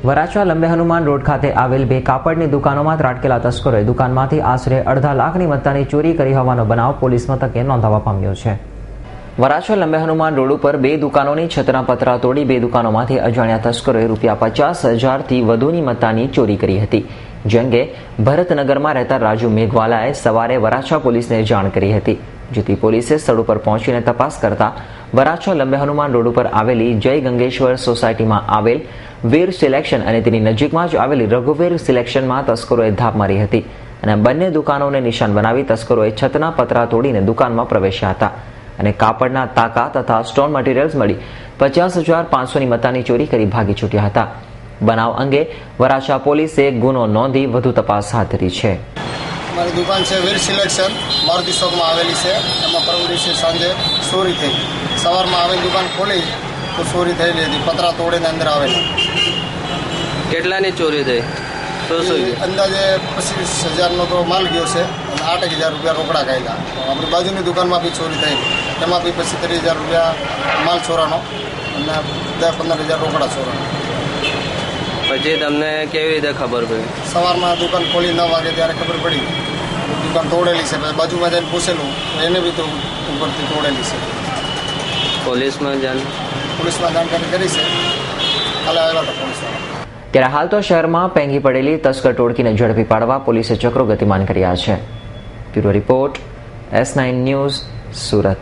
Varachha લંબે Hanuman road ખાતે આવેલ બે કાપડની દુકાનોમાં ત્રાટકેલા તસ્કરોએ દુકાનમાંથી આશરે 2.5 લાખની મત્તાની ચોરી કરી હોવાનો બનાવ પોલીસ મથકે નોંધાવા પામ્યો છે। વરાછા લંબે હનુમાન રોડ ઉપર બે દુકાનોની છતના પતરા તોડી બે દુકાનોમાંથી અજાણ્યા તસ્કરોએ ₹50,000થી વધુની મત્તાની ચોરી કરી હતી। જે અંગે ભરતનગરમાં રહેતા રાજુ મેઘવાલાએ સવારે વરાછા પોલીસને જાણ કરી હતી, જેથી પોલીસે સ્થળ ઉપર પહોંચીને તપાસ કરતા વરાછા લંબે હનુમાન રોડ ઉપર આવેલી જય ગંગેશ્વર સોસાયટીમાં આવેલ વીર સિલેક્શન અને તેની નજીકમાં જ આવેલી રઘુવીર સિલેક્શનમાં તસ્કરોએ ધાપ મારી હતી અને બંને દુકાનોને નિશાન બનાવી તસ્કરોએ છતના પતરા તોડીને દુકાનમાં પ્રવેશ્યા હતા અને કાપડના તાકા તથા સ્ટોન મટીરિયલ્સ મળી 50,500ની મત્તાની ચોરી કરી ભાગી છૂટ્યા હતા। બનાવ અંગે વરાછા પોલીસે ગુનો નોંધી વધુ તપાસ હાથ ધરી છે। મારી દુકાન છે વીર સિલેક્શન, મારુતિ ચોકમાં આવેલી છે। એમાં પરમ દિવસે સાંજે ચોરી થઈ। સવારમાં આવેલી દુકાન ખોલી તો ચોરી થયેલી હતી, પતરા તોડીને અંદર આવેલા। કેટલાની ચોરી થઈ? અંદાજે 25,000નો તો માલ ગયો છે અને 8,000 રૂપિયા રોકડા ગયેલા। આપણી બાજુની દુકાનમાં બી ચોરી થઈ, એમાં બી 25-30,000 રૂપિયા માલ ચોરાનો અને 10-15,000 રોકડા ચોરાનો। પછી તમને કેવી રીતે ખબર પડી? સવારમાં દુકાન ખોલી 9 વાગે ત્યારે ખબર પડી દુકાન તોડેલી છે। પછી બાજુમાં જઈને પૂછેલું તો એને બી તો ઉપરથી તોડેલી છે। પોલીસમાં જાણકારી કરી છે, કાલે આવ્યા હતા પોલીસવાળા। ત્યારે હાલ તો શહેરમાં પેંગી પડેલી તસ્કર ટોળકીને ઝડપી પાડવા પોલીસે ચક્રો ગતિમાન કર્યા છે। Bureau report S9 news, Surat.